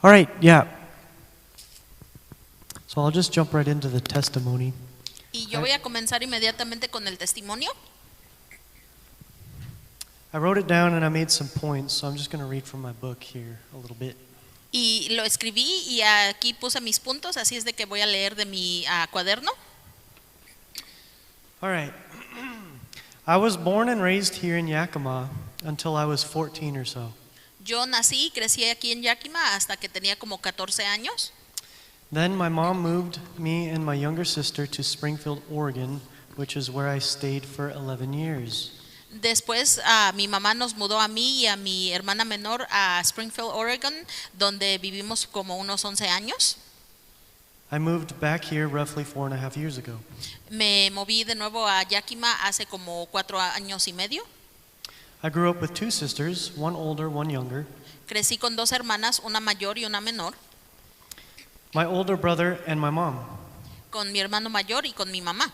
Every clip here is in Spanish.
All right, yeah. So I'll just jump right into the testimony. Y yo voy a comenzar inmediatamente con el testimonio. I wrote it down and I made some points, so I'm just going to read from my book here a little bit. Y lo escribí y aquí puse mis puntos, así es de que voy a leer de mi cuaderno. All right. I was born and raised here in Yakima until I was 14 or so. Yo nací y crecí aquí en Yakima hasta que tenía como 14 años. Then my mom moved me and my younger sister to Springfield, Oregon, which is where I stayed for 11 years. Después mi mamá nos mudó a mí y a mi hermana menor a Springfield, Oregon, donde vivimos como unos 11 años. I moved back here roughly 4.5 years ago. Me moví de nuevo a Yakima hace como 4 años y medio. I grew up with two sisters, one older, one younger. Crecí con dos hermanas, una mayor y una menor, My older brother and my mom. con mi hermano mayor y con mi mamá.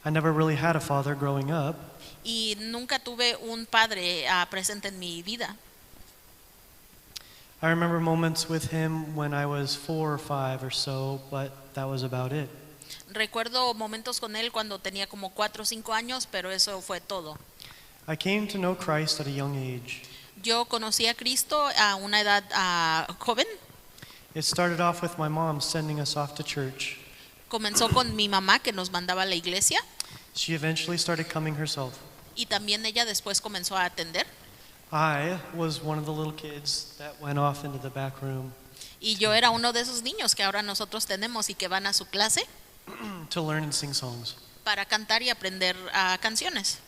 I never really had a father growing up. Y nunca tuve un padre presente en mi vida. I remember moments with him when I was 4 or 5 or so, but that was about it. Recuerdo momentos con él cuando tenía como 4 o 5 años, pero eso fue todo. I came to know Christ at a young age. Yo conocí a Cristo a una edad joven. It started off with my mom sending us off to church. Comenzó con mi mamá que nos mandaba a la iglesia She eventually started coming herself. y también ella después comenzó a atender. I was one of the little kids that went off into the back room Y yo era uno de esos niños que ahora nosotros tenemos y que van a su clase to learn and sing songs. para cantar y aprender canciones.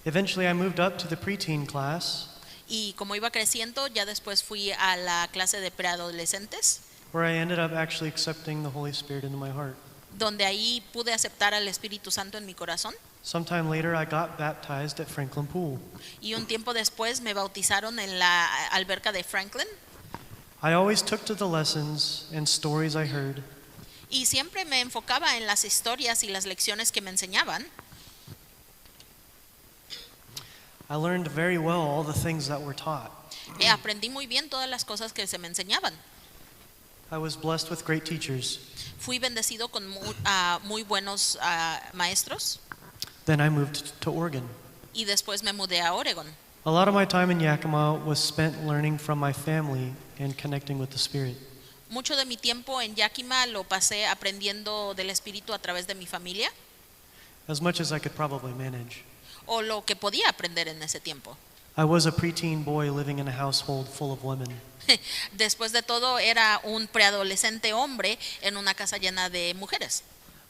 Eventually I moved up to the preteen class, Y como iba creciendo, ya después fui a la clase de preadolescentes, where I ended up actually accepting the Holy Spirit into my heart. donde ahí pude aceptar al Espíritu Santo en mi corazón. Sometime later I got baptized at Franklin Pool. Y un tiempo después me bautizaron en la alberca de Franklin. I always took to the lessons and stories I heard. Y siempre me enfocaba en las historias y las lecciones que me enseñaban. I learned very well all the things that were taught. Aprendí muy bien todas las cosas que se me enseñaban. I was blessed with great teachers. Fui bendecido con muy buenos maestros Then I moved to Oregon. y después me mudé a Oregon. A lot of my time in Yakima was spent learning from my family and connecting with the Spirit. Mucho de mi tiempo en Yakima lo pasé aprendiendo del Espíritu a través de mi familia, As much as I could probably manage. o lo que podía aprender en ese tiempo. I was a preteen boy living in a household full of women. Después de todo, era un preadolescente hombre en una casa llena de mujeres.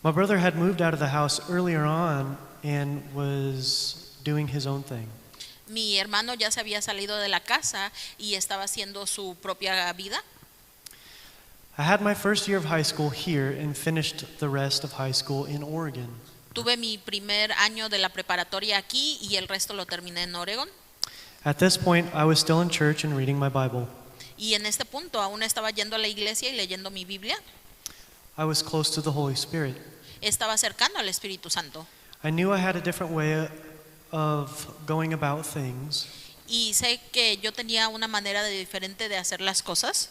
My brother had moved out of the house earlier on and was doing his own thing. Mi hermano ya se había salido de la casa y estaba haciendo su propia vida. I had my first year of high school here and finished the rest of high school in Oregon. Tuve mi primer año de la preparatoria aquí y el resto lo terminé en Oregon. At this point, I was still in church and reading my Bible. Y en este punto aún estaba yendo a la iglesia y leyendo mi Biblia. I was close to the Holy Spirit. Estaba cercano al Espíritu Santo. I knew I had a different way of going about things. Y sé que yo tenía una manera diferente de hacer las cosas.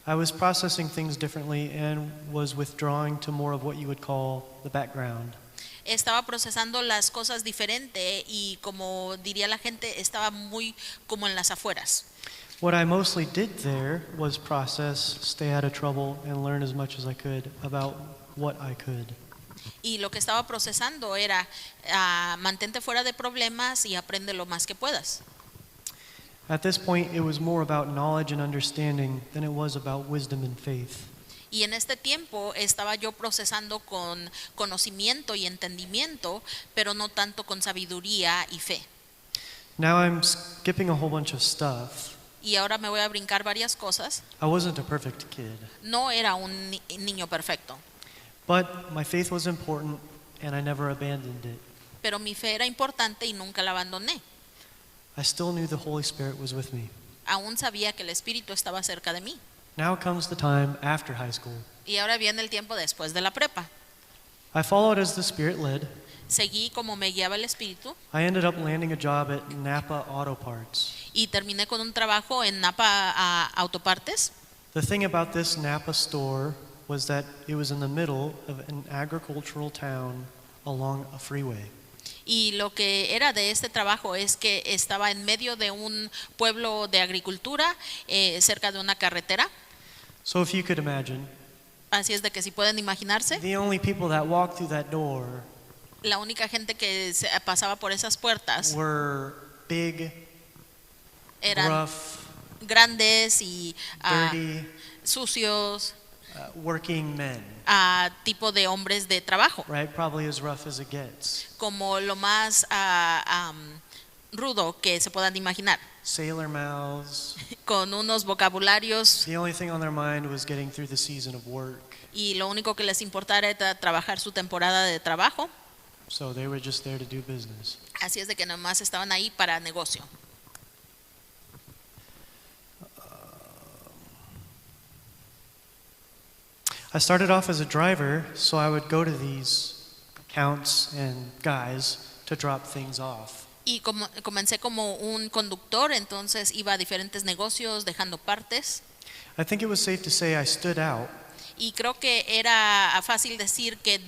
I was processing things differently and was withdrawing to more of what you would call the background. Estaba procesando las cosas diferente y, como diría la gente, estaba muy como en las afueras. What I mostly did there was process, stay out of trouble, and learn as much as I could about what I could. Y lo que estaba procesando era mantente fuera de problemas y aprende lo más que puedas. At this point, it was more about knowledge and understanding than it was about wisdom and faith. Y en este tiempo estaba yo procesando con conocimiento y entendimiento, pero no tanto con sabiduría y fe. Now I'm skipping a whole bunch of stuff. Y ahora me voy a brincar varias cosas. I wasn't a perfect kid, No era un niño perfecto, but my faith was important and I never abandoned it. pero mi fe era importante y nunca la abandoné. I still knew the Holy Spirit was with me. Aún sabía que el Espíritu estaba cerca de mí. Now comes the time after high school. Y ahora viene el tiempo después de la prepa. I followed as the Spirit led. Seguí como me guiaba el Espíritu I ended up landing a job at Napa Auto Parts. y terminé con un trabajo en Napa Autopartes. The thing about this Napa store was that it was in the middle of an agricultural town along a freeway. Y lo que era de este trabajo es que estaba en medio de un pueblo de agricultura, cerca de una carretera. So if you could imagine, Así es de que si pueden imaginarse, the only people that walked through that door la única gente que pasaba por esas puertas were big, eran rough, grandes y dirty, sucios, working men, tipo de hombres de trabajo, right? Probably as rough as it gets. como lo más rudo que se puedan imaginar, Sailor mouths. con unos vocabularios The only thing on their mind was getting through the season of work. y lo único que les importara era trabajar su temporada de trabajo. So they were just there to do business. Así es de que nomás estaban ahí para negocio. I started off as a driver, so I would go to these accounts and guys to drop things off. Y comencé como un conductor, entonces iba a diferentes negocios dejando partes. I think it was safe to say I stood out. Y creo que era fácil decir que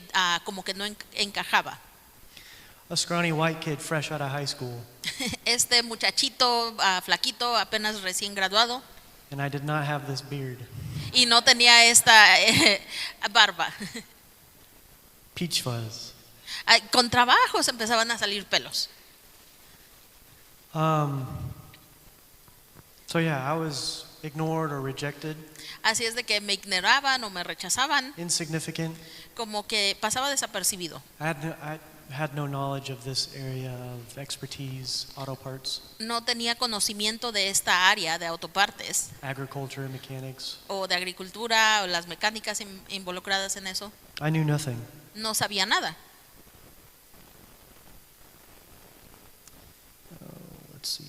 como que no encajaba. A scrawny white kid fresh out of high school, Este muchachito flaquito, apenas recién graduado, and I did not have this beard. y no tenía esta barba. Peach fuzz. Con trabajos empezaban a salir pelos. So yeah, I was ignored or rejected, Así es de que me ignoraban o me rechazaban, insignificant. como que pasaba desapercibido. I had no knowledge of this area of expertise, auto parts, No tenía conocimiento de esta área de autopartes agriculture, mechanics. o de agricultura o las mecánicas involucradas en eso. I knew nothing. No sabía nada. Let's see.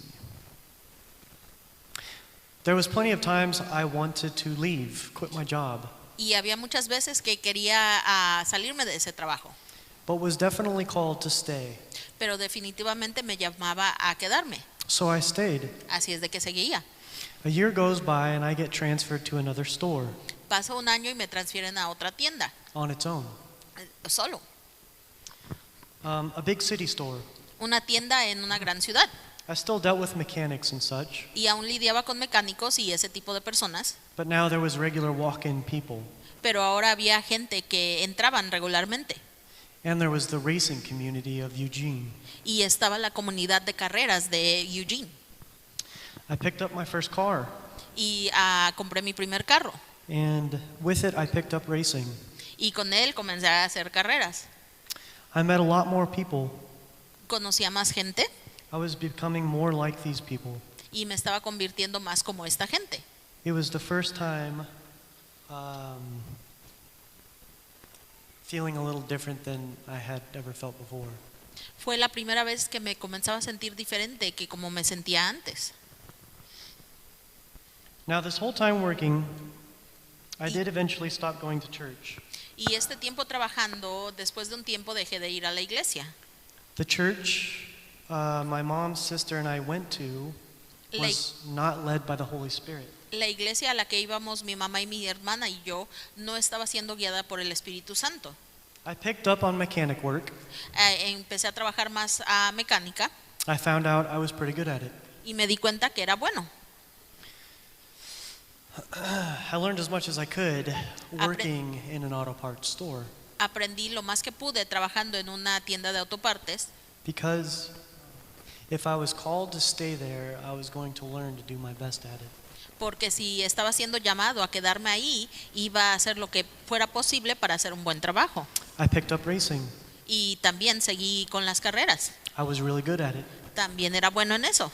There was plenty of times I wanted to leave, quit my job, Y había muchas veces que quería salirme de ese trabajo, but was definitely called to stay. pero definitivamente me llamaba a quedarme. So I stayed. Así es de que seguía. A year goes by and I get transferred to another store Pasa un año y me transfieren a otra tienda, on its own. solo. A big city store. Una tienda en una gran ciudad. I still dealt with mechanics and such, Y aún lidiaba con mecánicos y ese tipo de personas, but now there was regular walk-in people, pero ahora había gente que entraban regularmente. and there was the racing community of Eugene. Y estaba la comunidad de carreras de Eugene. I picked up my first car, Y compré mi primer carro. and with it I picked up racing. Y con él comencé a hacer carreras. I met a lot more people. Conocí a más gente I was becoming more like these people. y me estaba convirtiendo más como esta gente. It was the first time feeling a little different than I had ever felt before. Fue la primera vez que me comenzaba a sentir diferente que como me sentía antes. Now, this whole time working, I did eventually stop going to church. Y este tiempo trabajando, después de un tiempo dejé de ir a la iglesia. The church my mom's sister and I went to was not led by the Holy Spirit. La iglesia a la que íbamos mi mamá y mi hermana y yo no estaba siendo guiada por el Espíritu Santo. I picked up on mechanic work. Empecé a trabajar más a mecánica I found out I was pretty good at it. y me di cuenta que era bueno. I learned as much as I could working in an auto parts store Aprendí lo más que pude trabajando en una tienda de autopartes, because if I was called to stay there, I was going to learn to do my best at it. porque si estaba siendo llamado a quedarme ahí, iba a hacer lo que fuera posible para hacer un buen trabajo. I picked up racing. Y también seguí con las carreras. I was really good at it. También era bueno en eso.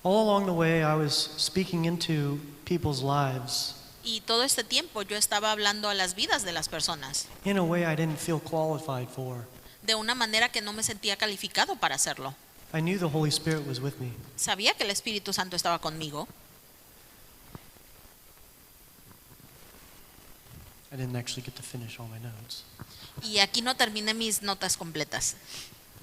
All along the way, I was speaking into people's lives Y todo este tiempo yo estaba hablando a las vidas de las personas, in a way I didn't feel qualified for. de una manera que no me sentía calificado para hacerlo. I knew the Holy Spirit was with me. Sabía que el Espíritu Santo estaba conmigo. I didn't actually get to finish all my notes. Y aquí no terminé mis notas completas.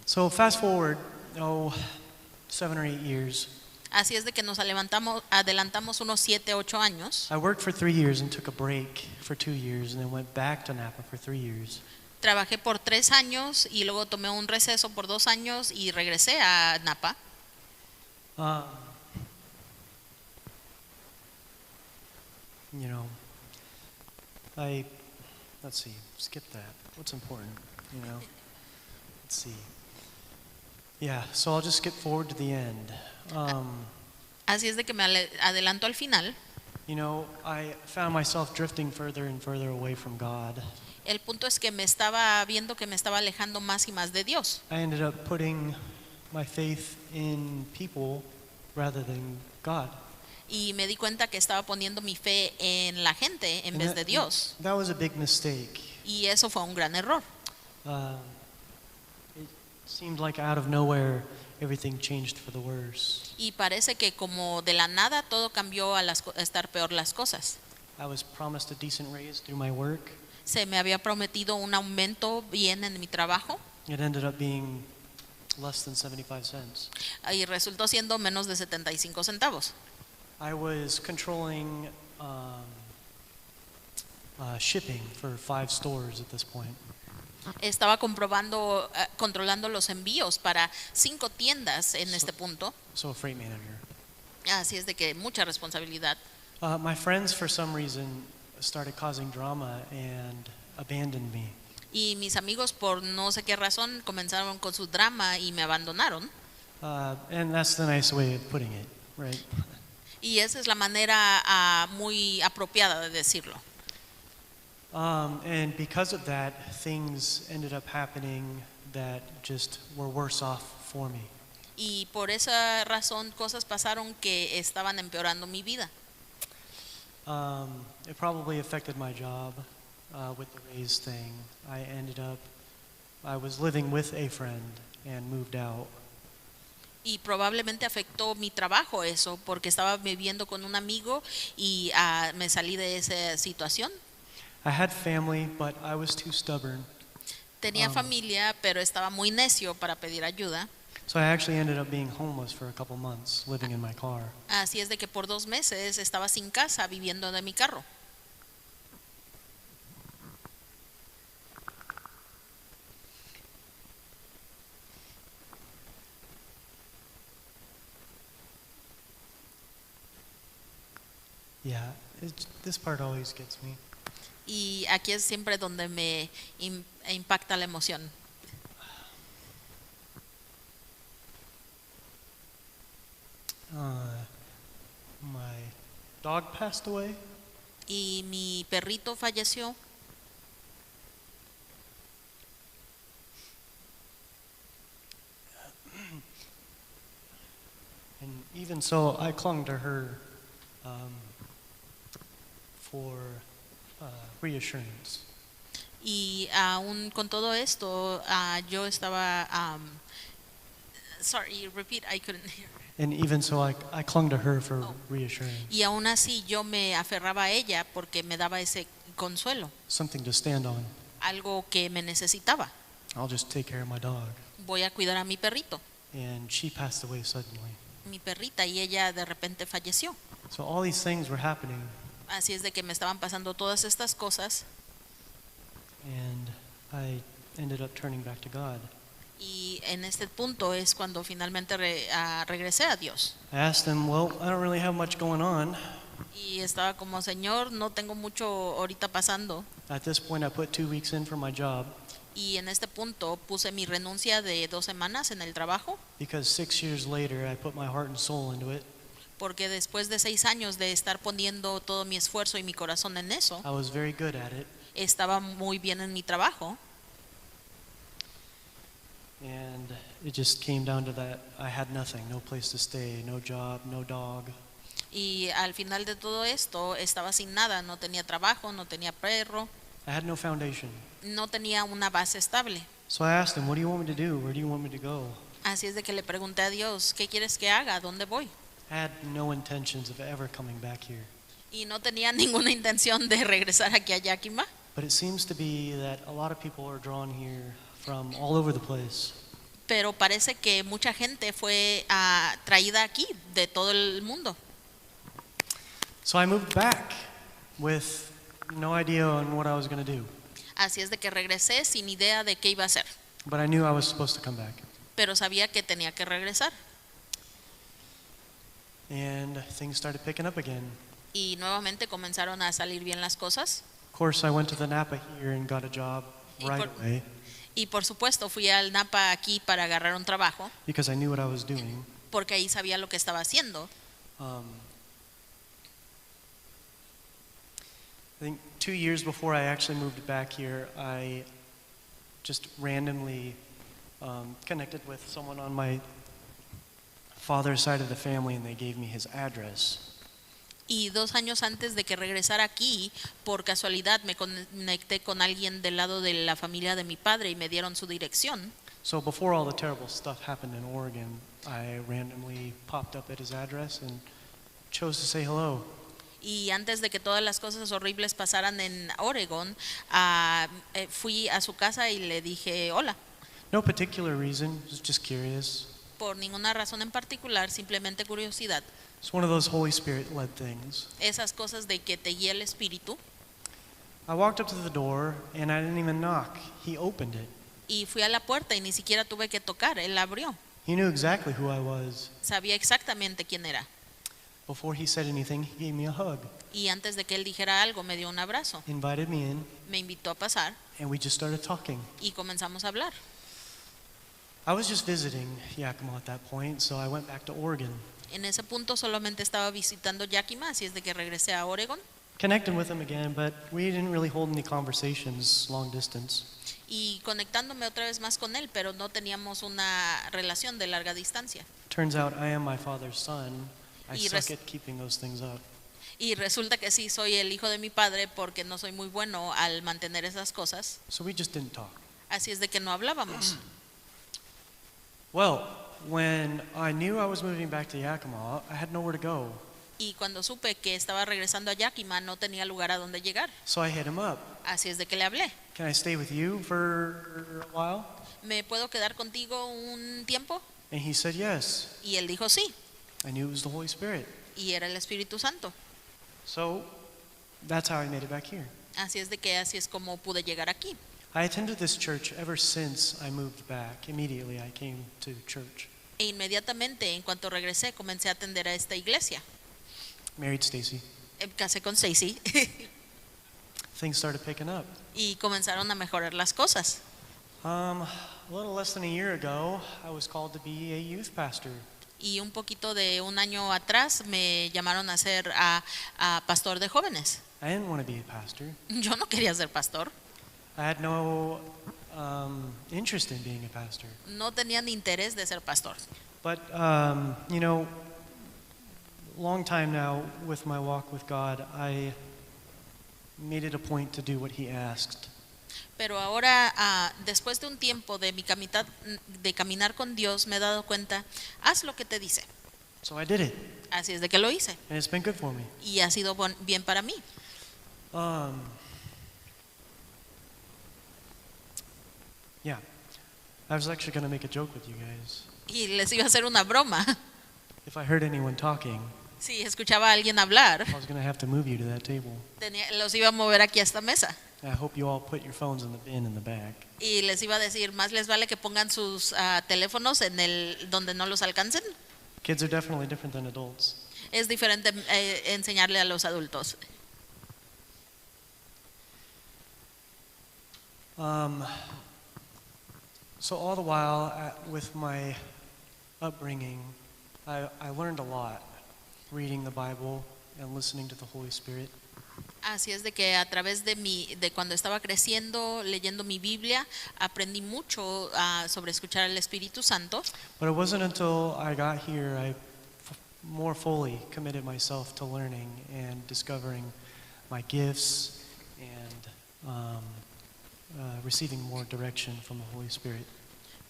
So fast forward, 7 or 8 years. Así es de que nos adelantamos unos 7, 8 años. I worked for 3 years and took a break for 2 years and then went back to Napa for 3 years. Trabajé por 3 años y luego tomé un receso por 2 años y regresé a Napa. You know, let's see, skip that. What's important, you know? Let's see. Yeah, so I'll just skip forward to the end. Así es de que me adelanto al final. You know, I found myself drifting further and further away from God. El punto es que me estaba viendo que me estaba alejando más y más de Dios. I ended up putting my faith in people rather than God. Y me di cuenta que estaba poniendo mi fe en la gente en And vez de Dios. that was a big mistake. Y eso fue un gran error. It seemed like out of nowhere everything changed for the worse. Y parece que como de la nada todo cambió a estar peor las cosas. I was promised a decent raise through my work. Se me había prometido un aumento bien en mi trabajo It ended up being less than 75 cents. y resultó siendo menos de 75 centavos. I was controlling shipping for 5 stores at this point. Estaba controlando los envíos para 5 tiendas en este punto. So a freight manager. Así es de que mucha responsabilidad. My friends, for some reason, started causing drama and abandoned me. Y mis amigos por no sé qué razón comenzaron con su drama y me abandonaron. And that's the nice way of putting it, right? Y esa es la manera muy apropiada de decirlo. And because of that, things ended up happening that just were worse off for me. Y por esa razón cosas pasaron que estaban empeorando mi vida. It probably affected my job with the raise thing. I was living with a friend and moved out. Y probablemente afectó mi trabajo eso, porque estaba viviendo con un amigo y me salí de esa situación. I had family, but I was too stubborn. Tenía familia, pero estaba muy necio para pedir ayuda. So I actually ended up being homeless for a couple months, living in my car. Así es de que por 2 meses estaba sin casa, viviendo de mi carro. Yeah, this part always gets me. Y aquí es siempre donde me impacta la emoción. My dog passed away. Y mi perrito falleció. And even so, I clung to her for reassurance. Y aún con todo esto, yo estaba. Sorry, repeat, I couldn't hear. And even so, I clung to her for reassurance. Y aún así yo me aferraba a ella porque me daba ese consuelo, Something to stand on. algo que me necesitaba. I'll just take care of my dog. Voy a cuidar a mi perrito, And she passed away suddenly. mi perrita, y ella de repente falleció. So all these things were happening, Así es de que me estaban pasando todas estas cosas and I ended up turning back to God. y en este punto es cuando finalmente regresé a Dios. I asked him, well, I don't really have much going on. Y estaba como, Señor, no tengo mucho ahorita pasando. At this point, I put 2 weeks in for my job Y en este punto puse mi renuncia de 2 semanas en el trabajo, because 6 years later, I put my heart and soul into it. porque después de 6 años de estar poniendo todo mi esfuerzo y mi corazón en eso, I was very good at it, estaba muy bien en mi trabajo. and it just came down to that. I had nothing, no place to stay, no job, no dog. Y al final de todo esto estaba sin nada, no tenía trabajo, no tenía perro, I had no foundation. no tenía una base estable. So I asked him, what do you want me to do? Where do you want me to go? Así es de que le pregunté a Dios, ¿qué quieres que haga? ¿Dónde voy? I had no intentions of ever coming back here. Y no tenía ninguna intención de regresar aquí a Yakima. But it seems to be that a lot of people are drawn here from all over the place. pero parece que mucha gente fue traída aquí de todo el mundo. So I moved back with no idea on what I was going to do, Así es de que regresé sin idea de qué iba a hacer, but I knew I was supposed to come back. pero sabía que tenía que regresar. And things started picking up again. Y nuevamente comenzaron a salir bien las cosas. Of course, I went to the Napa here and got a job Y right por- away Y por supuesto fui al Napa aquí para agarrar un trabajo, because I knew what I was doing. porque ahí sabía lo que estaba haciendo. I think 2 years before I actually moved back here, I just randomly connected with someone on my father's side of the family, and they gave me his address. Y 2 años antes de que regresara aquí, por casualidad me conecté con alguien del lado de la familia de mi padre y me dieron su dirección. So before all the terrible stuff happened in Oregon, I randomly popped up at his address and chose to say hello. Y antes de que todas las cosas horribles pasaran en Oregon, fui a su casa y le dije hola. No particular reason, just curious. Por ninguna razón en particular, simplemente curiosidad. It's one of those Holy Spirit-led things. Esas cosas de que te guía el Espíritu. I walked up to the door and I didn't even knock. He opened it. Y fui a la puerta y ni siquiera tuve que tocar, él la abrió. He knew exactly who I was. Sabía exactamente quién era. Before he said anything, he gave me a hug, Y antes de que él dijera algo, me dio un abrazo. invited me in, Me invitó a pasar and we just started talking. y comenzamos a hablar. I was just visiting Yakima at that point, so I went back to Oregon. En ese punto solamente estaba visitando Yakima, así es de que regresé a Oregon. Connected with him again, but we didn't really hold any conversations long distance. Y conectándome otra vez más con él, pero no teníamos una relación de larga distancia. Turns out I am my father's son. I Y suck at keeping those things up. Y resulta que sí soy el hijo de mi padre porque no soy muy bueno al mantener esas cosas. So we just didn't talk. Así es de que no hablábamos. Well, when I knew I was moving back to Yakima, I had nowhere to go. Y cuando supe que estaba regresando a Yakima no tenía lugar a donde llegar. So I hit him up. Así es de que le hablé. Can I stay with you for a while? ¿Me puedo quedar contigo un tiempo? And he said yes. Y él dijo sí. I knew it was the Holy Spirit. Y era el Espíritu Santo. So that's how I made it back here. Así es de que así es como pude llegar aquí. I attended this church ever since I moved back. Immediately I came to church. E inmediatamente, en cuanto regresé, comencé a atender a esta iglesia. Married Stacy. Casé con Stacy Things started picking up. y comenzaron a mejorar las cosas. A little less than a year ago, I was called to be a youth pastor. Y un poquito de un año atrás me llamaron a ser a pastor de jóvenes. I didn't want to be a pastor. Yo no quería ser pastor, I had no interest in being a pastor. no tenía ni interés de ser pastor. But, long time now with my walk with God, I made it a point to do what He asked. Pero ahora, después de un tiempo de de caminar con Dios, me he dado cuenta, haz lo que te dice. So I did it, Así es de que lo hice and it's been good for me. y ha sido bien para mí. Yeah, I was actually going to make a joke with you guys. Y les iba a hacer una broma. If I heard anyone talking, Si escuchaba a alguien hablar, I was going to have to move you to that table. los iba a mover aquí a esta mesa. I hope you all put your phones in the bin in the back. Y les iba a decir, más les vale que pongan sus teléfonos en donde no los alcancen. Kids are definitely different than adults. Es diferente enseñarle a los adultos. So all the while, with my upbringing, I learned a lot, reading the Bible and listening to the Holy Spirit. Así es de que a través de cuando estaba creciendo, leyendo mi Biblia, aprendí mucho sobre escuchar al Espíritu Santo. But it wasn't until I got here I more fully committed myself to learning and discovering my gifts and receiving more direction from the Holy Spirit.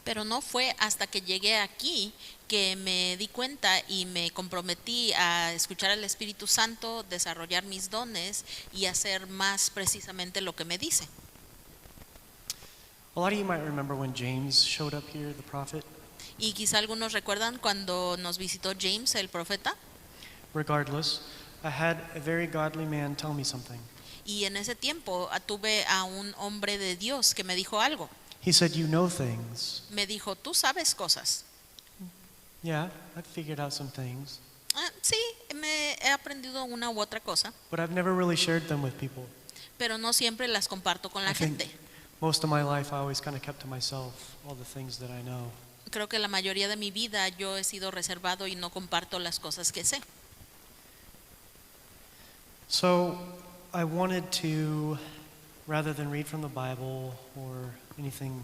Pero no fue hasta que llegué aquí que me di cuenta y me comprometí a escuchar al Espíritu Santo, desarrollar mis dones y hacer más precisamente lo que me dice. A lot of you might remember when James showed up here, the prophet. Y quizá algunos recuerdan cuando nos visitó James, el profeta. Regardless, I had a very godly man tell me something. Y en ese tiempo tuve a un hombre de Dios que me dijo algo. He said, "You know things." Me dijo, tú sabes cosas. Yeah, I've figured out some things, Sí, me he aprendido una u otra cosa, but I've never really shared them with people. pero no siempre las comparto con la I think gente. most of my life I always kind of kept to myself all the things that I know. Creo que la mayoría de mi vida yo he sido reservado y no comparto las cosas que sé. So I wanted to, rather than read from the Bible or anything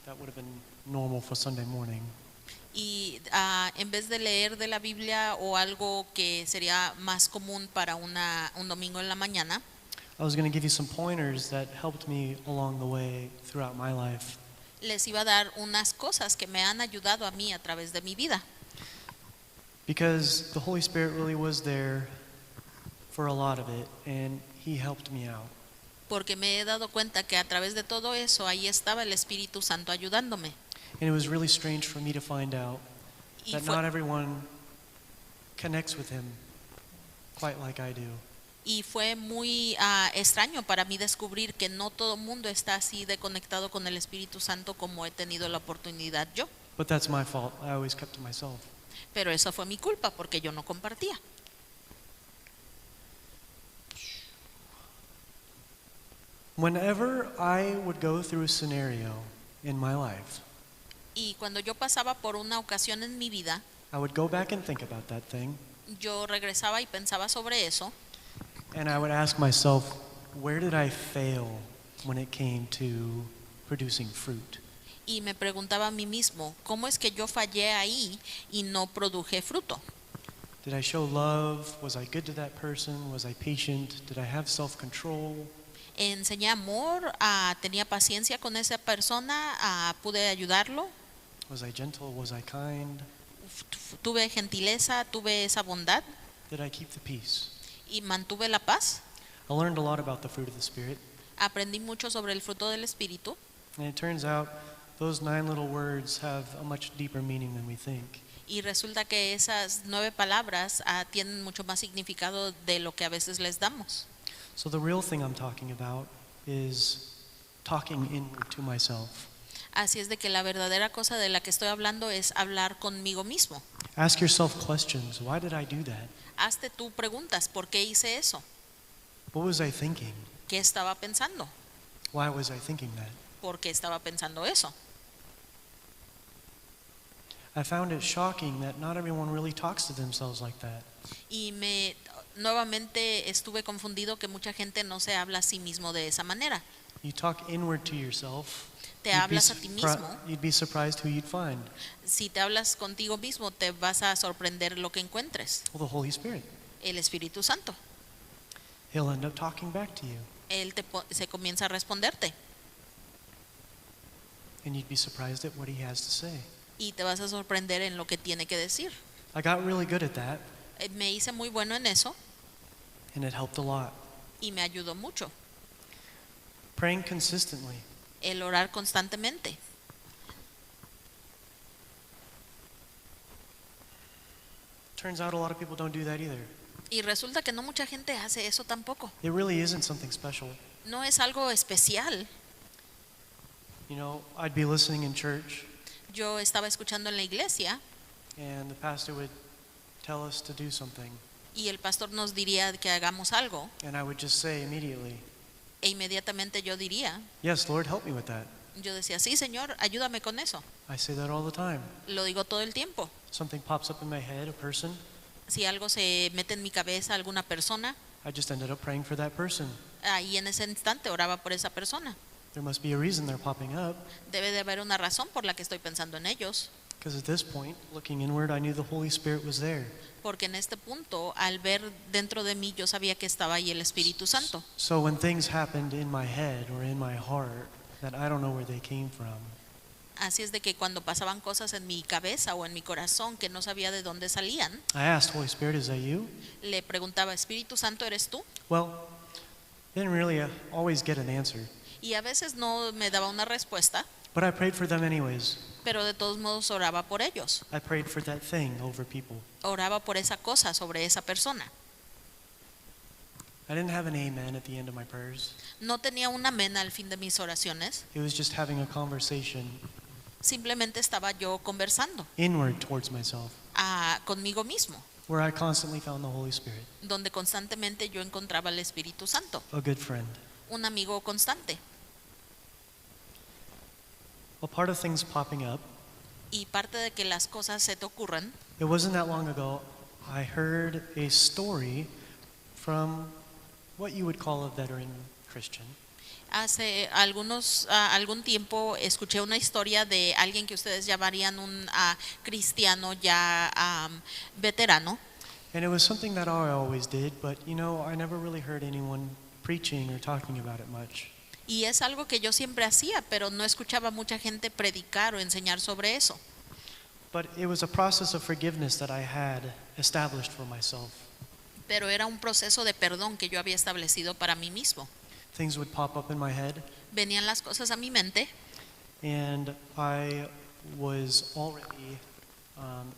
that would have been normal for Sunday morning, Y en vez de leer de la Biblia o algo que sería más común para un domingo en la mañana, I was going to give you some pointers that helped me along the way throughout my life. les iba a dar unas cosas que me han ayudado a mí a través de mi vida. Because the Holy Spirit really was there for a lot of it, and He helped me out. Porque me he dado cuenta que a través de todo eso ahí estaba el Espíritu Santo ayudándome. And it was really strange for me to find out Y that fue, not everyone connects with Him quite like I do. y fue muy extraño para mí descubrir que no todo el mundo está así de conectado con el Espíritu Santo como he tenido la oportunidad yo. But that's my fault. I always kept to myself. Pero eso fue mi culpa porque yo no compartía. Whenever I would go through a scenario in my life, Y cuando yo pasaba por una ocasión en mi vida, I would go back and think about that thing, yo regresaba y pensaba sobre eso and I would ask myself, where did I fail when it came to producing fruit? y me preguntaba a mí mismo, ¿cómo es que yo fallé ahí y no produje fruto? Did I show love? Was I good to that person? Was I patient? Did I have self-control? Enseñé amor, tenía paciencia con esa persona, pude ayudarlo, Was I gentle? Was I kind? tuve gentileza, tuve esa bondad Did I keep the peace? y mantuve la paz. I learned a lot about the fruit of the Spirit, Aprendí mucho sobre el fruto del Espíritu and it turns out those 9 little words have a much deeper meaning than we think. y resulta que esas 9 palabras tienen mucho más significado de lo que a veces les damos. So the real thing I'm talking about is talking inward to myself. Así es de que la verdadera cosa de la que estoy hablando es hablar conmigo mismo. Ask yourself questions. Why did I do that? Hazte tú preguntas, ¿por qué hice eso? What was I thinking? ¿Qué estaba pensando? Why was I thinking that? ¿Por qué estaba pensando eso? I found it shocking that not everyone really talks to themselves like that. Y nuevamente estuve confundido que mucha gente no se habla a sí mismo de esa manera. You talk inward to yourself. Te hablas a ti mismo. You'd be surprised who you'd find. Si te hablas contigo mismo, te vas a sorprender lo que encuentres. Well, the Holy Spirit. El Espíritu Santo. He'll end up talking back to you. Él se comienza a responderte And you'd be surprised at what he has to say. y te vas a sorprender en lo que tiene que decir. I got really good at that, Me hice muy bueno en eso and it helped a lot. y me ayudó mucho. Praying consistently. El orar constantemente. Turns out a lot of people don't do that either. Y resulta que no mucha gente hace eso tampoco. It really isn't something special. No es algo especial. You know, I'd be listening in church, Yo estaba escuchando en la iglesia and the pastor would tell us to do something, y el pastor nos diría que hagamos algo and I would just say immediately, e inmediatamente yo diría, "Yes, Lord, help me with that." yo decía, sí, Señor, ayúdame con eso. I say that all the time. Lo digo todo el tiempo. Something pops up in my head, a person, Si algo se mete en mi cabeza, alguna persona, I just ended up praying for that person. ahí en ese instante oraba por esa persona. There must be a reason they're popping up, Debe de haber una razón por la que estoy pensando en ellos, because at this point, looking inward, I knew the Holy Spirit was there. porque en este punto, al ver dentro de mí, yo sabía que estaba ahí el Espíritu Santo. So when things happened in my head or in my heart that I don't know where they came from, Así es de que cuando pasaban cosas en mi cabeza o en mi corazón que no sabía de dónde salían, I asked, "Holy Spirit, is that you?" le preguntaba, Espíritu Santo, ¿eres tú? Well, didn't really always get an answer. Y a veces no me daba una respuesta, but I prayed for them anyways. pero de todos modos oraba por ellos. I prayed for that thing over people. Oraba por esa cosa sobre esa persona. I didn't have an amen at the end of my prayers. No tenía un amén al fin de mis oraciones. It was just having a conversation Simplemente estaba yo conversando inward towards myself, conmigo mismo, where I constantly found the Holy Spirit, donde constantemente yo encontraba al Espíritu Santo, a good friend. un amigo constante. A part of things popping up, Y parte de que las cosas se te ocurran, it wasn't that long ago, I heard a story from what you would call a veteran Christian. hace algún tiempo escuché una historia de alguien que ustedes llamarían un cristiano ya veterano. And it was something that I always did, but you know, I never really heard anyone preaching or talking about it much. Y es algo que yo siempre hacía, pero no escuchaba mucha gente predicar o enseñar sobre eso. But it was a process of forgiveness that I had established for myself. Pero era un proceso de perdón que yo había establecido para mí mismo. Things would pop up in my head, Venían las cosas a mi mente and I was already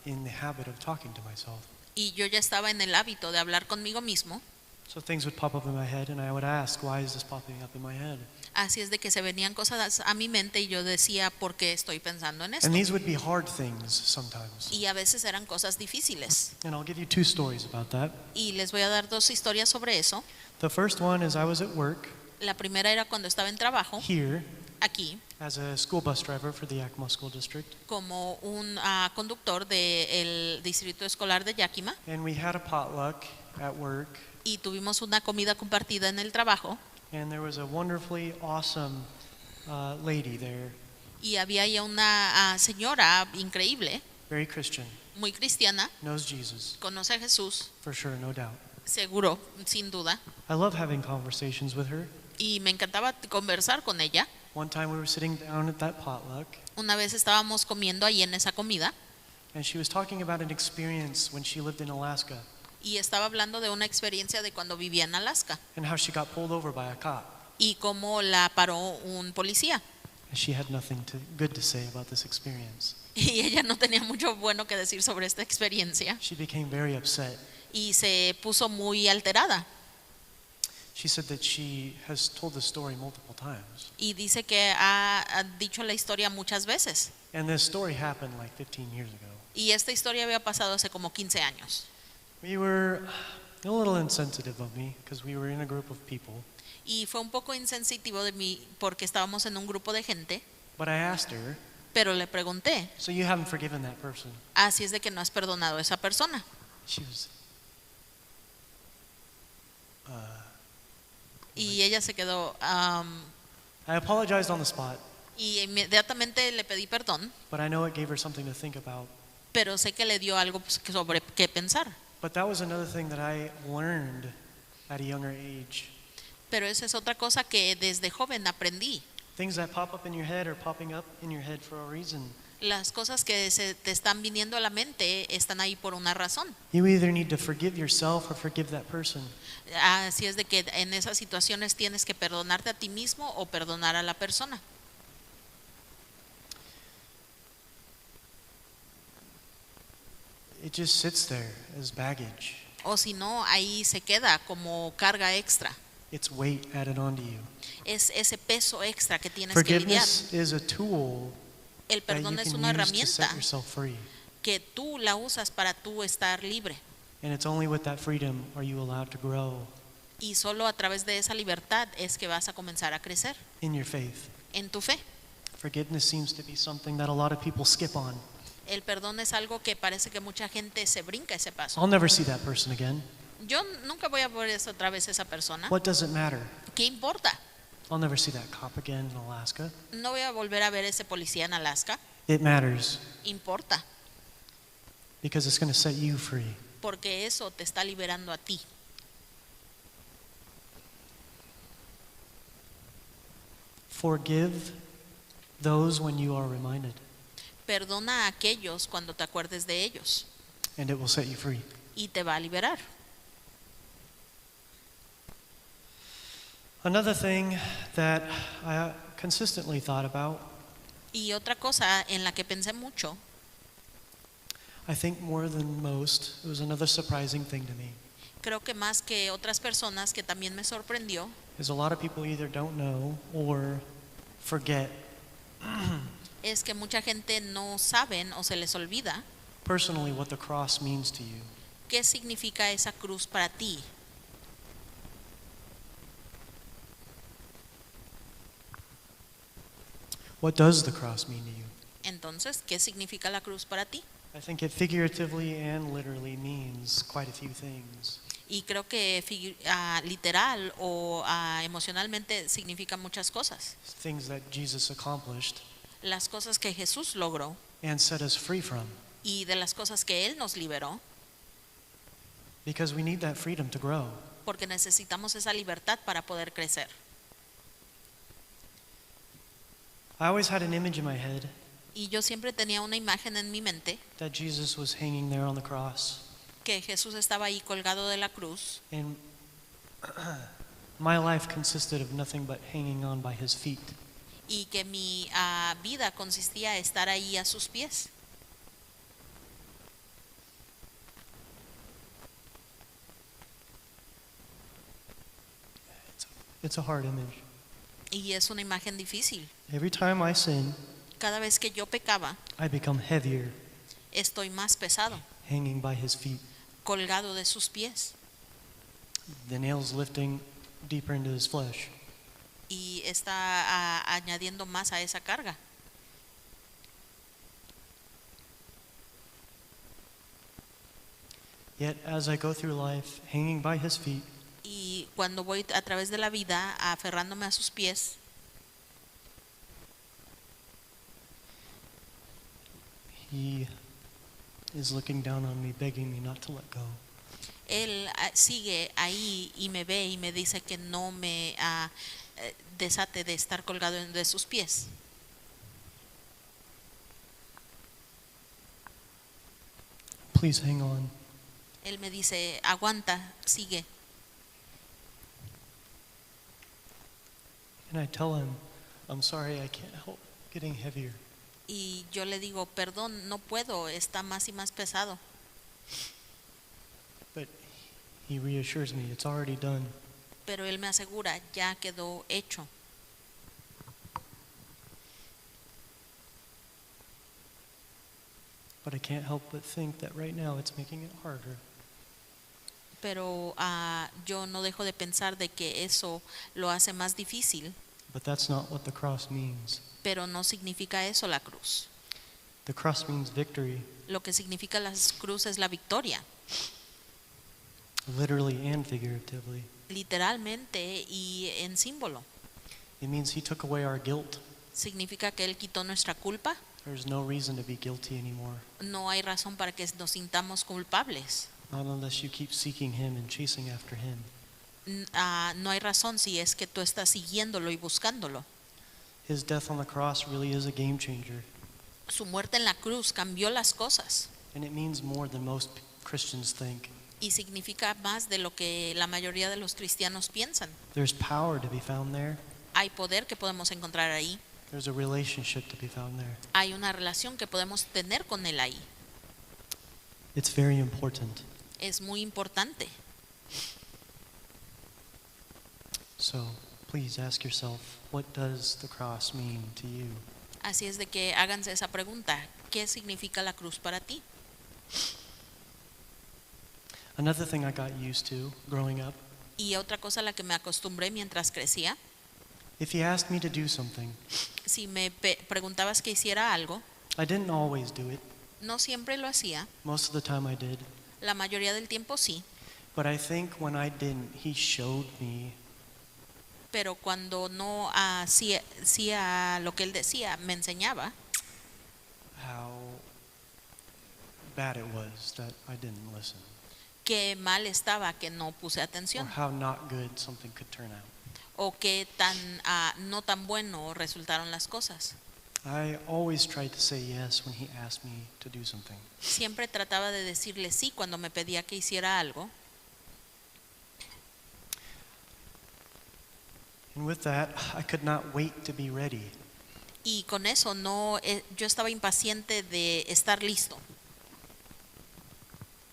in the habit of talking to myself. y yo ya estaba en el hábito de hablar conmigo mismo. So things would pop up in my head, and I would ask, why is this popping up in my head? Así es de que se venían cosas a mi mente y yo decía, ¿por qué estoy pensando en esto? And these would be hard things sometimes. Y a veces eran cosas difíciles. And I'll give you two stories about that. Y les voy a dar dos historias sobre eso. The first one is I was at work La primera era cuando estaba en trabajo, here aquí, as a school bus driver for the Yakima School District. como un conductor del distrito escolar de Yakima, And we had a potluck at work, y tuvimos una comida compartida en el trabajo, and there was a wonderfully awesome lady there, y había ya una señora increíble, very Christian, muy cristiana, knows Jesus, conoce a Jesús, for sure, no doubt. seguro, sin duda, I love having conversations with her. y me encantaba conversar con ella. One time we were sitting down at that potluck, Una vez estábamos comiendo ahí en esa comida and she was talking about an experience when she lived in Alaska, y estaba hablando de una experiencia de cuando vivía en Alaska and how she got pulled over by a cop. y cómo la paró un policía. And she had nothing good to say about this experience. Y ella no tenía mucho bueno que decir sobre esta experiencia She became very upset. y se puso muy alterada. She said that she has told the story multiple times. Y dice que ha dicho la historia muchas veces. And this story happened like 15 years ago. Y esta historia había pasado hace como 15 años. We were a little insensitive of me because we were in a group of people. Y fue un poco insensitivo de mí porque estábamos en un grupo de gente, But I asked her, pero le pregunté, so you haven't forgiven that person? así es de que no has perdonado a esa persona. She was, Y ella se quedó I apologized on the spot, y inmediatamente le pedí perdón, but I know it gave her something to think about. pero sé que le dio algo sobre qué pensar. But that was another thing that I learned at a younger age. Pero esa es otra cosa que desde joven aprendí. Things that pop up in your head are popping up in your head for a reason. Las cosas que se te están viniendo a la mente están ahí por una razón. You either need to forgive yourself or forgive that person. Así es de que en esas situaciones tienes que perdonarte a ti mismo o perdonar a la persona. It just sits there as baggage. O si no, ahí se queda como carga extra. It's weight added onto you. Es ese peso extra que tienes que lidiar. Forgiveness is a tool El that you perdón es can una use to set herramienta yourself free. que tú la usas para tú estar libre. And it's only with that freedom are you allowed to grow Y solo a través de esa libertad es que vas a comenzar a crecer in your faith. en tu fe. Forgiveness seems to be something that a lot of people skip on. El perdón es algo que parece que mucha gente se brinca ese paso. I'll never see that person again. Yo nunca voy a ver otra vez esa persona. What does it matter? ¿Qué importa? I'll never see that cop again in Alaska. No voy a volver a ver ese policía en Alaska. It matters Importa, because it's going to set you free. porque eso te está liberando a ti. Forgive those when you are reminded, Perdona a aquellos cuando te acuerdes de ellos and it will set you free. y te va a liberar. Another thing that I consistently thought about, Y otra cosa en la que pensé mucho, I think more than most, it was another surprising thing to me, creo que más que otras personas que también me sorprendió, is a lot of people either don't know or forget es que mucha gente no saben o se les olvida personally what the cross means to you. qué significa esa cruz para ti. What does the cross mean to you? Entonces, ¿qué significa la cruz para ti? I think it figuratively and literally means quite a few things. Y creo que literal o emocionalmente significa muchas cosas. Things that Jesus accomplished Las cosas que Jesús logró and set us free from. y de las cosas que Él nos liberó, Because we need that freedom to grow. porque necesitamos esa libertad para poder crecer. I always had an image in my head Y yo siempre tenía una imagen en mi mente that Jesus was hanging there on the cross. que Jesús estaba ahí colgado de la cruz And my life consisted of nothing but hanging on by his feet. y que mi vida consistía en estar ahí a sus pies. It's a hard image. Y es una imagen difícil. Every time I sin, Cada vez que yo pecaba, I become heavier, estoy más pesado, hanging by his feet. colgado de sus pies. The nails lifting deeper into his flesh. Y está añadiendo más a esa carga. Yet as I go through life, hanging by his feet, Y cuando voy a través de la vida aferrándome a sus pies, he is looking down on me, begging me not to let go. Él sigue ahí y me ve y me dice que no me desate de estar colgado de sus pies. Please hang on. Él me dice, aguanta, sigue. And I tell him, I'm sorry, I can't help getting heavier. Y yo le digo, perdón, no puedo, está más y más pesado. But he reassures me, it's already done. Pero él me asegura, ya quedó hecho. But I can't help but think that right now it's making it harder. Pero yo no dejo de pensar de que eso lo hace más difícil, But that's not what the cross means. pero no significa eso la cruz. The cross means victory, Lo que significa la cruz es la victoria, literally and figuratively. literalmente y en símbolo. It means he took away our guilt. Significa que Él quitó nuestra culpa. There's no reason to be guilty anymore. No hay razón para que nos sintamos culpables. Not unless you keep seeking him and chasing after him. No hay razón si es que tú estás siguiéndolo y buscándolo. His death on the cross really is a game changer. Su muerte en la cruz cambió las cosas And it means more than most Christians think. y significa más de lo que la mayoría de los cristianos piensan. There's power to be found there. Hay poder que podemos encontrar ahí. There's a relationship to be found there. Hay una relación que podemos tener con Él ahí. It's very important. Es muy importante. So please ask yourself, what does the cross mean to you? Así es de que háganse esa pregunta. ¿Qué significa la cruz para ti? Another thing I got used to growing up, Y otra cosa a la que me acostumbré mientras crecía, if he asked me to do something, si me preguntabas que hiciera algo, I didn't always do it. no siempre lo hacía, Most of the time I did. la mayoría del tiempo sí, But I think when I didn't, he showed me pero cuando no hacía lo que Él decía, me enseñaba how bad it was that I didn't listen, qué mal estaba que no puse or atención how not good something could turn out. o qué tan no tan bueno resultaron las cosas. I always tried to say yes when he asked me to do something. Siempre trataba de decirle sí cuando me pedía que hiciera algo. And with that, I could not wait to be ready. Y con eso yo estaba impaciente de estar listo.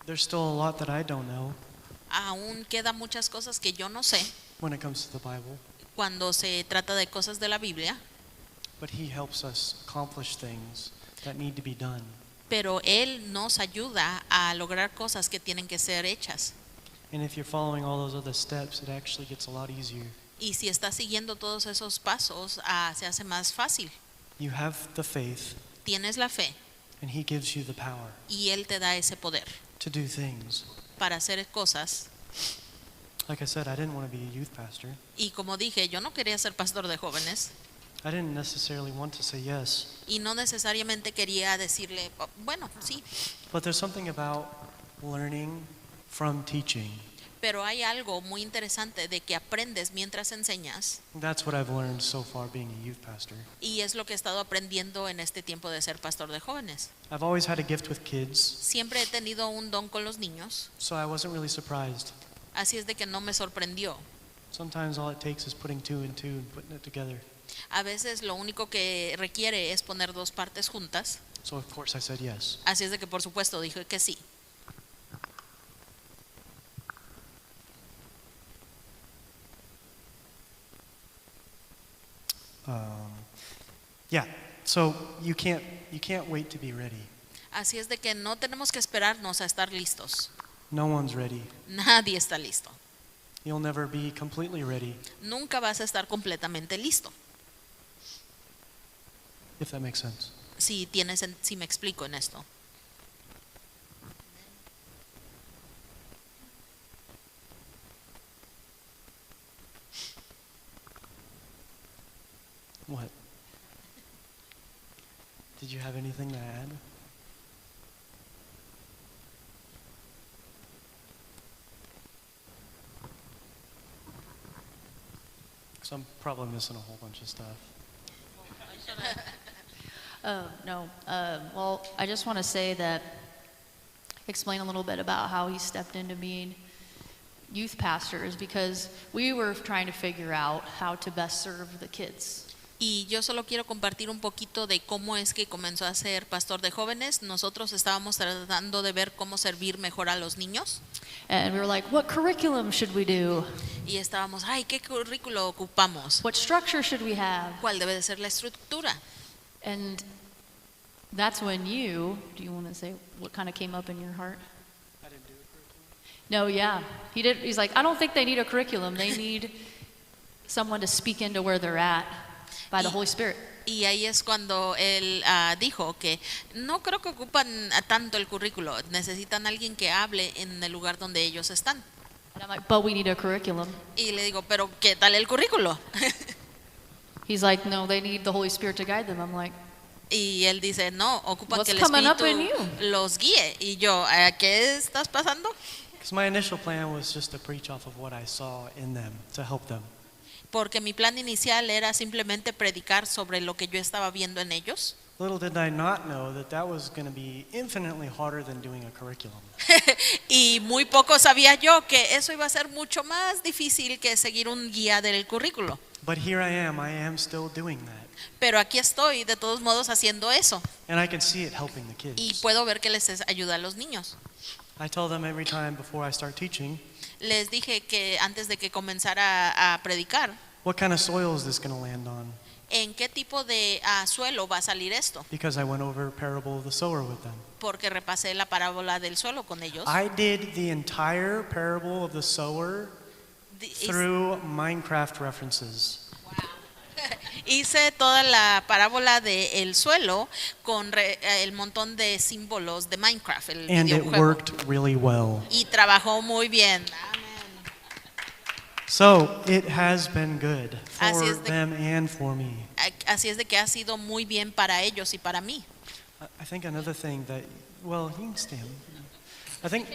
There's still a lot that I don't know Aún quedan muchas cosas que yo no sé when it comes to the Bible, cuando se trata de cosas de la Biblia, but He helps us accomplish things that need to be done. pero Él nos ayuda a lograr cosas que tienen que ser hechas. And if you're following all those other steps, it actually gets a lot easier. Y si estás siguiendo todos esos pasos, se hace más fácil. You have the faith, Tienes la fe and He gives you the power y Él te da ese poder to do things. para hacer cosas. Like I said, I didn't want to be a youth pastor. Y como dije, yo no quería ser pastor de jóvenes I didn't necessarily want to say yes, y no necesariamente quería decirle, "Oh, bueno, sí", but there's something about learning from teaching. pero hay algo muy interesante de que aprendes mientras enseñas, That's what I've learned so far being a youth pastor. y es lo que he estado aprendiendo en este tiempo de ser pastor de jóvenes. I've always had a gift with kids, Siempre he tenido un don con los niños, so I wasn't really surprised. así es de que no me sorprendió. Sometimes all it takes is putting two and two and putting it together. A veces lo único que requiere es poner dos partes juntas, So of course I said yes. así es de que por supuesto dije que sí. Yeah. So you can't wait to be ready. Así es de que no tenemos que esperarnos a estar listos. No one's ready. Nadie está listo. You'll never be completely ready, Nunca vas a estar completamente listo. if that makes sense. Si me explico en esto. What? Did you have anything to add? Because I'm probably missing a whole bunch of stuff. No. Well, I just want to say that, explain a little bit about how he stepped into being youth pastors, because we were trying to figure out how to best serve the kids. Y yo solo quiero compartir un poquito de cómo es que comenzó a ser pastor de jóvenes. Nosotros estábamos tratando de ver cómo servir mejor a los niños. And we were like, what curriculum should we do? Y estábamos, ¿qué currículo ocupamos? What structure should we have? ¿Cuál debe de ser la estructura? And that's when do you want to say what kind of came up in your heart? I didn't do a curriculum. No, yeah. He's like, I don't think they need a curriculum. They need someone to speak into where they're at by the Holy Spirit. Y ahí es cuando él dijo que no creo que ocupan tanto el currículo, necesitan alguien que hable en el lugar donde ellos están. And I'm like, but we need a curriculum. Y le digo, pero ¿qué tal el currículo? He's like, no, they need the Holy Spirit to guide them. I'm like, Y él dice, no, ocupan What's que el coming up in Espíritu you? los guíe. Y yo, ¿qué estás pasando? Because my initial plan was just to preach off of what I saw in them to help them. Porque mi plan inicial era simplemente predicar sobre lo que yo estaba viendo en ellos. Little did I not know that that was going to be infinitely harder than doing a curriculum. Y muy poco sabía yo que eso iba a ser mucho más difícil que seguir un guía del currículo. But here I am still doing that. Pero aquí estoy de todos modos haciendo eso. And I can see it helping the Y kids. puedo ver que les ayuda a los niños. I tell them every time before I start teaching, Les dije que antes de que comenzara a predicar, what kind of soil is this going to land on? ¿en qué tipo de suelo va a salir esto? Because I went over parable of the sower with them. Porque repasé la parábola del suelo con ellos. I did the entire parable of the sower through Minecraft references. Hice toda la parábola del suelo con el montón de símbolos de Minecraft, el And it videojuego. worked really well. Y trabajó muy bien. So it has been good Así for es de- them and for me. Así es de que ha sido muy bien para ellos y para mí. I think another thing that, well, you can stand. I think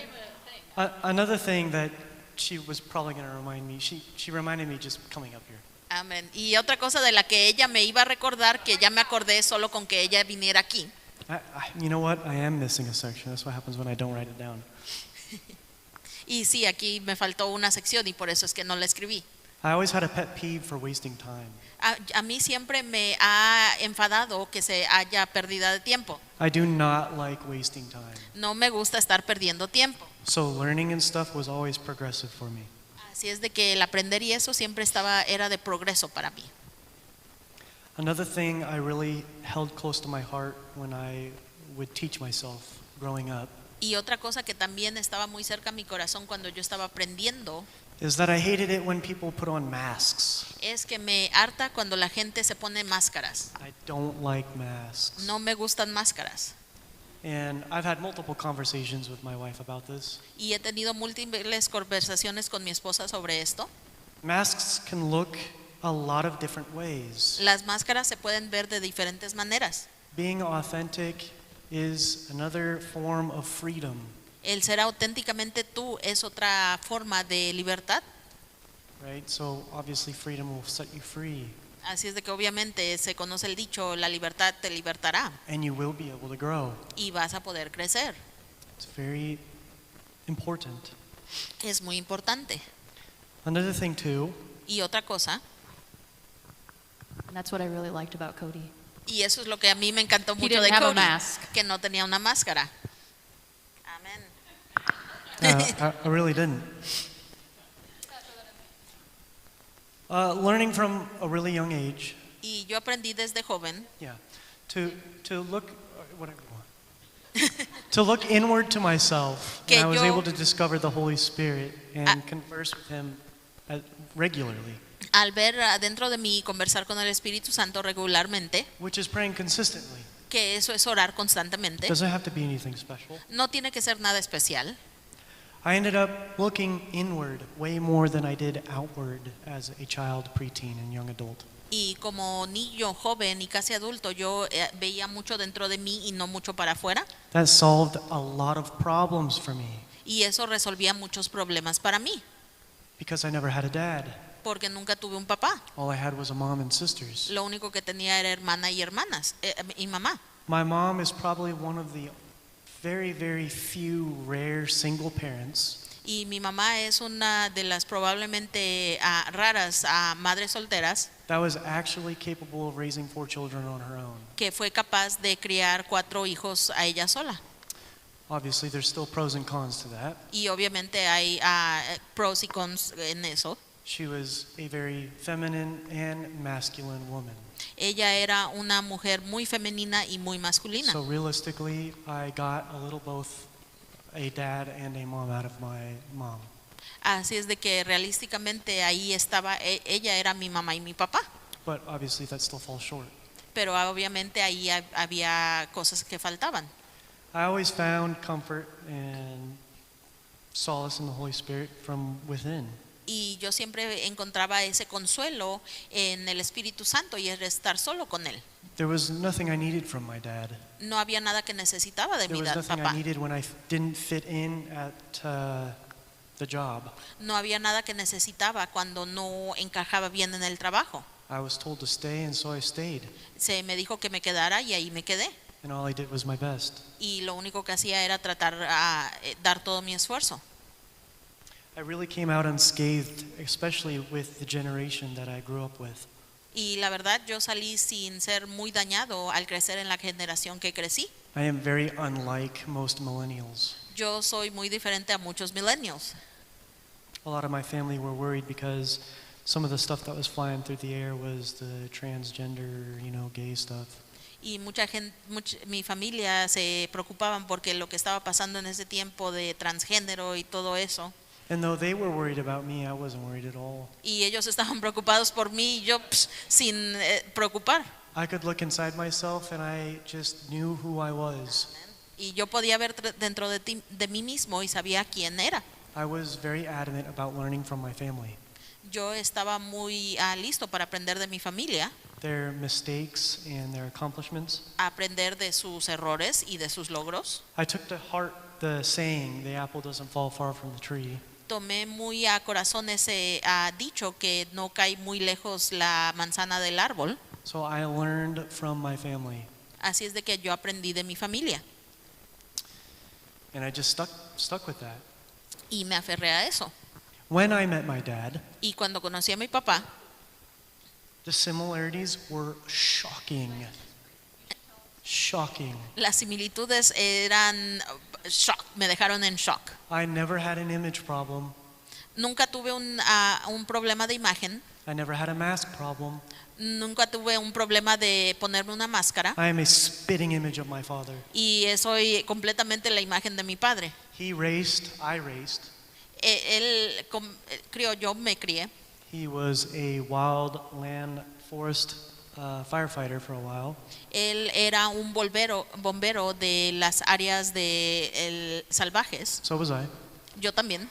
another thing that she was probably going to remind me, she reminded me just coming up here. Amén. Y otra cosa de la que ella me iba a recordar, que ya me acordé solo con que ella viniera aquí. You know what? I am missing a section. That's what happens when I don't write it down. Y sí, aquí me faltó una sección y por eso es que no la escribí. I always had a pet peeve for wasting time. A mí siempre me ha enfadado que se haya pérdida de tiempo. I do not like wasting time. No me gusta estar perdiendo tiempo. So learning and stuff was always progressive for me. Así es de que el aprender y eso siempre era de progreso para mí. Another thing I really held close to my heart when I would teach myself growing up Y otra cosa que también estaba muy cerca a mi corazón cuando yo estaba aprendiendo is that I hated it when people put on masks. es que me harta cuando la gente se pone máscaras. I don't like masks. No me gustan máscaras. And I've had multiple conversations with my wife about this. Y he tenido múltiples conversaciones con mi esposa sobre esto. Masks can look a lot of different ways. Las máscaras se pueden ver de diferentes maneras. Being authentic is another form of freedom. El ser auténticamente tú es otra forma de libertad. Right? So obviously freedom will set you free Así es de que obviamente se conoce el dicho, la libertad te libertará and you will be able to grow. y vas a poder crecer. It's very important. Es muy importante. Another thing too, Y otra cosa, And that's what I really liked about Cody. y eso es lo que a mí me encantó He mucho didn't de have a Cody, mask. que no tenía una máscara. Amén. I really didn't. Learning from a really young age, Y yo aprendí desde joven yeah, to look whatever you want. To look inward to myself, Que and I was yo- able to discover the Holy Spirit and converse with Him regularly, al ver adentro de mí y conversar con el Espíritu Santo regularmente, which is praying consistently. que eso es orar constantemente. Doesn't have to be anything special. No tiene que ser nada especial. I ended up looking inward way more than I did outward as a child, preteen, and young adult. Y como niño, joven y casi adulto, yo veía mucho dentro de mí y no mucho para afuera. That solved a lot of problems for me Y eso resolvía muchos problemas para mí, because I never had a dad. porque nunca tuve un papá. All I had was a mom and sisters. Lo único que tenía era hermana y hermanas, y mamá. My mom is probably one of the very, very few rare single parents Y mi mamá es una de las probablemente raras madres solteras that was actually capable of raising 4 children on her own. que fue capaz de criar 4 hijos a ella sola. Obviously, there's still pros and cons to that. Y obviamente hay pros y cons en eso. She was a very feminine and masculine woman. Ella era una mujer muy femenina y muy masculina. So realistically, I got a little both a dad and a mom out of my mom. Así es de que realísticamente ahí estaba, ella era mi mamá y mi papá. But obviously, that still falls short. Pero obviamente ahí había cosas que faltaban. I always found comfort and solace in the Holy Spirit from within. Y yo siempre encontraba ese consuelo en el Espíritu Santo y el estar solo con él. There was nothing I needed from my dad. No había nada que necesitaba de There mi was nothing papá. I needed when I didn't fit in at the job. No había nada que necesitaba cuando no encajaba bien en el trabajo. I was told to stay, and so I stayed. Se me dijo que me quedara y ahí me quedé. And all I did was my best. Y lo único que hacía era tratar dar todo mi esfuerzo. I really came out unscathed, especially with the generation that I grew up with. Y la verdad yo salí sin ser muy dañado al crecer en la generación que crecí. I am very unlike most millennials. Yo soy muy diferente a muchos millennials. A lot of my family were worried because some of the stuff that was flying through the air was the transgender, gay stuff. Y mucha gente, mi familia se preocupaban porque lo que estaba pasando en ese tiempo de transgénero y todo eso. And though they were worried about me, I wasn't worried at all. Y ellos estaban preocupados por mí y yo sin preocupar. I could look inside myself and I just knew who I was. Y yo podía ver dentro de mí mismo y sabía quién era. I was very adamant about learning from my family. Yo estaba muy listo para aprender de mi familia, Their mistakes and their accomplishments. aprender de sus errores y de sus logros. I took to heart the saying, the apple doesn't fall far from the tree. Tomé muy a corazón ese dicho que no cae muy lejos la manzana del árbol. So I learned from my family. Así es de que yo aprendí de mi familia And I just stuck with that. y me aferré a eso. When I met my dad, Y cuando conocí a mi papá, the similarities were shocking. Shocking. las similitudes eran shock, me dejaron en shock. I never had an image problem. Nunca tuve un problema de imagen, I never had a mask problem. nunca tuve un problema de ponerme una máscara I am a spitting image of my father. y soy completamente la imagen de mi padre. He raced, I raced. Él crió, yo me crié. He was a wild land forest firefighter for a while. Él era un bombero de las áreas salvajes. So was I. Yo también.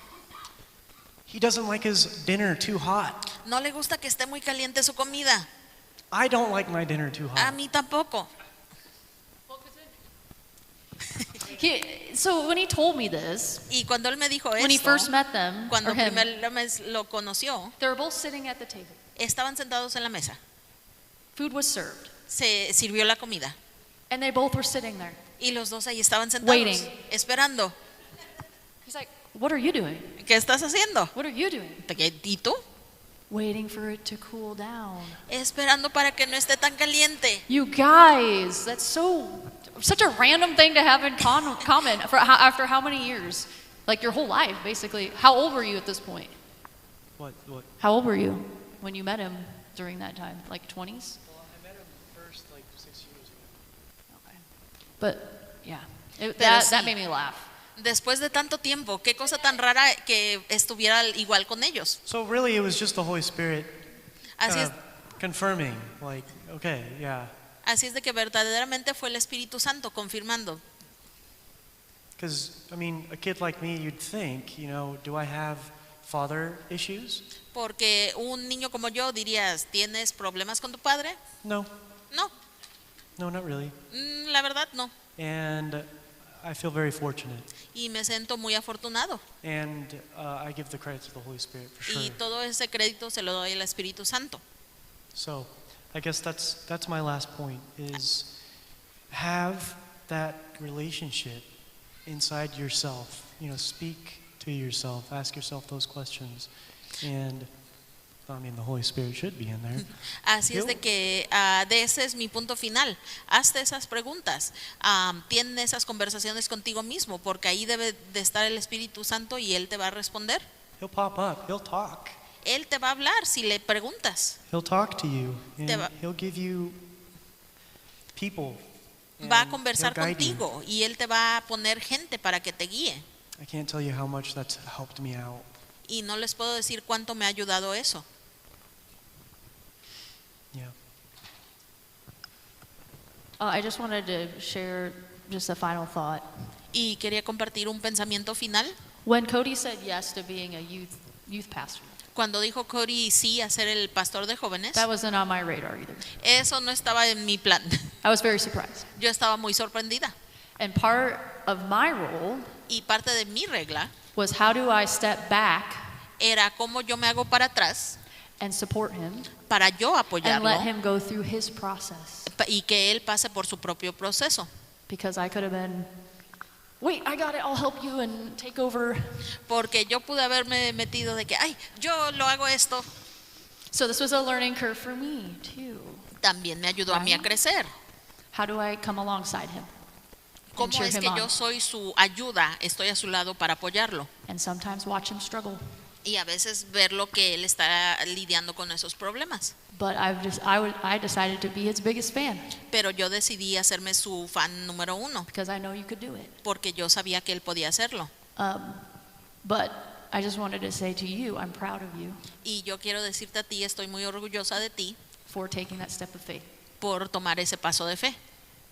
He doesn't like his dinner too hot. No le gusta que esté muy caliente su comida. I don't like my dinner too A hot. mí tampoco. So when he told me this, Y cuando él me dijo when he esto, first met them, cuando or him, primera vez lo conoció, they were both sitting at the table. estaban sentados en la mesa. Food was served, Se sirvió la comida and they both were sitting there. y los dos ahí estaban sentados, Waiting. esperando. He's like, "What are you doing? ¿Qué estás haciendo? What are you doing?" ¿Y tú? Waiting for it to cool down. Esperando para que no esté tan caliente. You guys, that's such a random thing to have in common after how many years? Like your whole life, basically. How old were you at this point? What? How old were you when you met him during that time? Like 20s? Well, I met him first like 6 years ago. Okay. But yeah, Pero that sí. made me laugh. Después de tanto tiempo, qué cosa tan rara que estuviera igual con ellos. So really it was just the Holy Spirit Así es, confirming, like, okay, yeah. así es de que verdaderamente fue el Espíritu Santo confirmando. Because, I mean, a kid like me, you'd think, do I have father issues? Porque un niño como yo dirías, ¿tienes problemas con tu padre? No, No, not really. la verdad no. And I feel very fortunate. Y me siento muy afortunado. And I give the credit to the Holy Spirit for sure. Y todo ese crédito se lo doy al Espíritu Santo. So I guess that's my last point, is have that relationship inside yourself. Speak to yourself, ask yourself those questions. And I mean, the Holy Spirit should be in there. Así es de que de ese es mi punto final. Hazte esas preguntas. Tiene esas conversaciones contigo mismo, porque ahí debe de estar el Espíritu Santo y Él te va a responder. He'll pop up, he'll talk. Él te va a hablar si le preguntas. He'll talk to you, Te va- and he'll give you people. Va a and conversar he'll guide you. contigo y Él te va a poner gente para que te guíe. I can't tell you how much that's helped me out. Y no les puedo decir cuánto me ha ayudado eso. Yeah. I just wanted to share just a final thought. Y quería compartir un pensamiento final. When Cody said yes to being a youth pastor, Cuando dijo Cody sí a ser el pastor de jóvenes, that wasn't on my radar either. eso no estaba en mi plan. I was very surprised. Yo estaba muy sorprendida. And part of my role Y parte de mi regla was how do I step back era cómo yo me hago para atrás and support him para yo and apoyarlo let him go through his process. y que él pase por su propio proceso. Because I could have been, wait, I got it, I'll help you and take over. Porque yo pude haberme metido de que, ay, yo lo hago esto. So this was a learning curve for me too. También me ayudó a mí a crecer. How do I come alongside him? And ¿Cómo cheer es him que on? yo soy su ayuda? Estoy a su lado para apoyarlo. And sometimes watch him struggle. Y a veces ver lo que él está lidiando con esos problemas. But I decided to be his biggest fan Pero yo decidí hacerme su fan número 1 because I know you could do it. porque yo sabía que él podía hacerlo. But I just wanted to say to you, I'm proud of you Y yo quiero decirte a ti, estoy muy orgullosa de ti for taking that step of faith. por tomar ese paso de fe.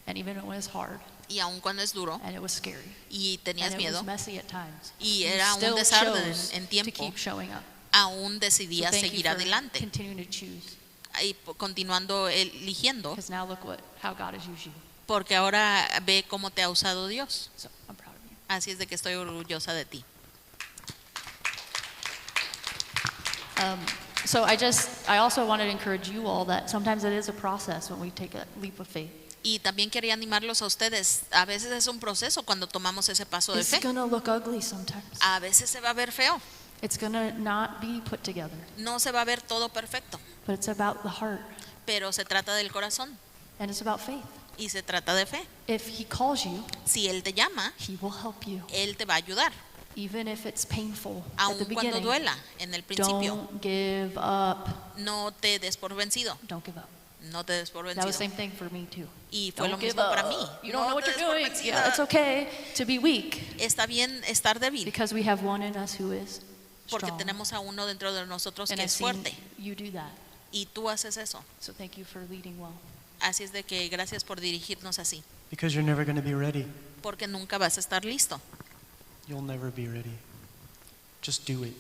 And even when it's hard Y aun cuando es duro and it was scary y tenías and it miedo, was messy at times, y you era un still desorden chose en to tiempo, keep showing up. aún So decidías thank you seguir for adelante continuing to choose y continuando eligiendo, because now look how God has used you. porque ahora ve cómo te ha usado Dios. So I'm proud of you. Así es de que estoy orgullosa de ti. So I also wanted to encourage you all that sometimes it is a process when we take a leap of faith. Y también quería animarlos a ustedes. A veces es un proceso cuando tomamos ese paso de It's fe. gonna look ugly sometimes. A veces se va a ver feo. It's going to not be put together, No se va a ver todo perfecto, but it's about the heart pero se trata del corazón and it's about faith. y se trata de fe. If he calls you, Si Él te llama, he will help you, Él te va a ayudar, even if it's painful at the aun cuando beginning. duela en el principio. Don't give up. No te des por vencido, Don't give up. no te des por That was the vencido. same thing for me too. Y fue lo Don't give mismo para up. mí. You don't No know what te you're des por doing. vencida. Yeah, it's okay to be weak Está bien estar débil, because we have one in us who is porque strong. tenemos a uno dentro de nosotros And que I've es seen fuerte, you do that. y tú haces eso. So thank you for leading well. Así es de que gracias por dirigirnos así, Because you're never going to be ready. porque nunca vas a estar listo. You'll never be ready. Just do it.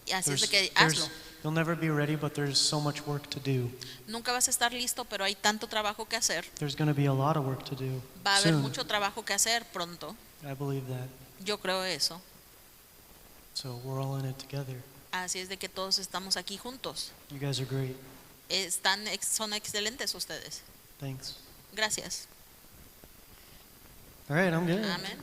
Y así es de There's- que hazlo. You'll never be ready, but there's so much work to do. Nunca vas a estar listo, pero hay tanto trabajo que hacer. There's going to be a lot of work to do Va a haber soon. mucho trabajo que hacer pronto. I believe that. Yo creo eso. So we're all in it together. Así es de que todos estamos aquí juntos. You guys are great. Son excelentes ustedes. Thanks. Gracias. All right, I'm good. Amén.